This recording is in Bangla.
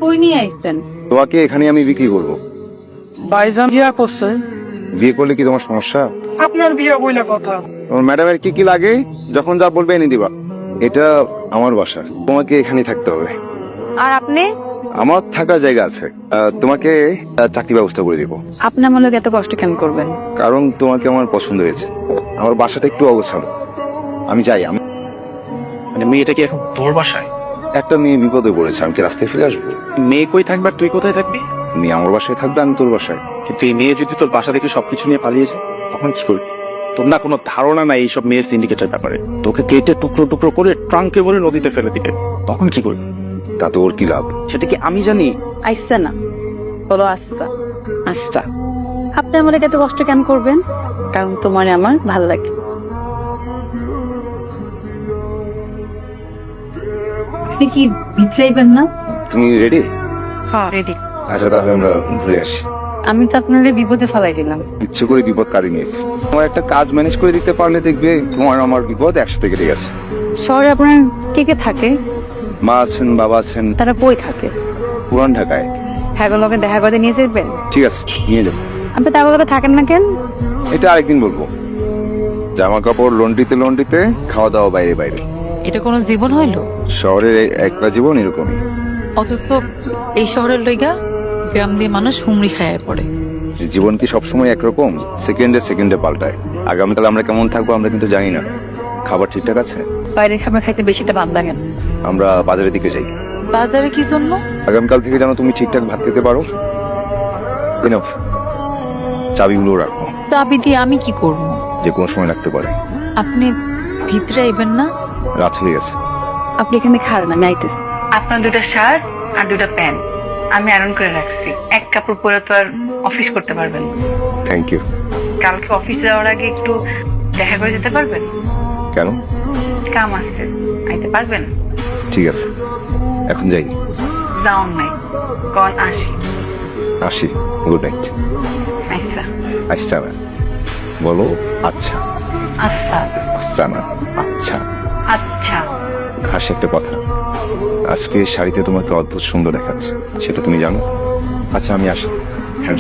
কই নিয়ে আইছেন? তোমাকে এখানে আমি বিক্রি করব। ভাইজান বিয়া করছে। বিয়ে করলে কি তোমার সমস্যা? আপনার বিয়া বইলা কথা। তোমার ম্যাডামের কি কি লাগে যখন যা বলবে এনে দিবা। এটা আমার বাসা, তোমাকে এখানেই থাকতে হবে। আর আপনি? আমার থাকার জায়গা আছে, তোমাকে চাকরি ব্যবস্থা করে দিব। আপনি আমার লোক এত কষ্ট কেন করবেন? কারণ তোমাকে আমার পছন্দ হয়েছে। আমার বাসাটা একটু অগোছালো, আমি যাই। আমি মানে মেয়েটা কি এখন তোর বাসায়? একটা মেয়ে বিপদে পড়েছে, আমি কি রাস্তায় ফিরে আসবো? মেয়ে কই থাকবে আর তুই কোথায় থাকবি? মেয়ে আমার বাসায় থাকবে, আমি তোর বাসায়। কিন্তু এই মেয়ে যদি তোর বাসা থেকে সবকিছু নিয়ে পালিয়ে যায় তখন কি করবি? তোর না কোনো ধারণা নাই এইসব মেয়ের সিন্ডিকেটের ব্যাপারে। তোকে কেটে টুকরো টুকরো করে ট্রাঙ্কে ভরে নদীতে ফেলে দিবে, তখন কি করবি? তাতে ওর কি লাভ? সেটা কি আমি জানি? আইসা না, বলো আস্তা আস্তা। আপনি আমার লোক এত কষ্ট কেন করবেন? কারণ তোমার আমার ভালো লাগে। আপনি কি ভিতরাইবেন না? তুমি রেডি? হ্যাঁ রেডি। আচ্ছা তাহলে আমরা ঘুরে আসি। আমি তো আপনার বিপদে ফেলাই দিলাম। ইচ্ছে করে বিপদ কারি নিয়েছি। তোমার একটা কাজ ম্যানেজ করে দিতে পারলে দেখবে তোমার আমার বিপদ একসাথে কেটে গেছে। শহরে আপনার কে কে থাকে? মা আছেন, বাবা আছেন। তারা বই থাকে। পুরান ঢাকায়। হ্যাঁ লোকে দেখা করতে নিয়ে যাবেন? ঠিক আছে, নিয়ে যাবো। আপনি তার বদলে থাকেন না কেন? এটা আরেকদিন বলবো। জামা কাপড় লন্ড্রিতে লন্ড্রিতে, খাওয়া দাওয়া বাইরে বাইরে। এটা কোনো জীবন হইল? শহরের একটা জীবন এরকমই। অথচ এই শহরের লইগা গ্রাম দিয়ে মানুষ হুমড়ি খায় পড়ে। জীবন কি সবসময় একরকম? সেকেন্ডে সেকেন্ডে পাল্টায়। আগামীকাল আমরা কেমন থাকবো আমরা কিন্তু জানি না। খাবার ঠিকঠাক আছে? বাইরের খাবার খাইতে বেশিটা ভালো লাগে না। আমরা বাজারের দিকে যাই। বাজারে কি জন্য? আগামীকাল থেকে যেন তুমি ঠিকঠাক ভাত খেতে পারো। এনাফ। চাবিগুলো রাখো। চাবি দিয়ে আমি কি করব? যে কোনো সময় রাখতে পারে। আপনি ভিতরে আইবেন না? রাত হয়ে গেছে। আপনি এখানে খাড়ান, আমি আইতেছি। আপনার দুটো শার্ট আর দুটো প্যান্ট আমি আয়রন করে রাখছি। এক কাপড় পরে তো আর অফিস করতে পারবেন না। Thank you. কালকে অফিস যাওয়ার আগে একটু দেখা করে যেতে পারবেন? কেন? কাম আছে, আইতে পারবেন? ঠিক আছে, এখন যাই। যাওন নাই, কন আসি। আসি। Good night. আচ্ছা আচ্ছা না, বলো আচ্ছা। আচ্ছা আচ্ছা না, আচ্ছা। আচ্ছা। হাসি একটা কথা, আজকে শাড়িতে তোমাকে অদ্ভুত সুন্দর দেখাচ্ছে, সেটা তুমি জানো? আচ্ছা আমি আসি। হ্যাঁ।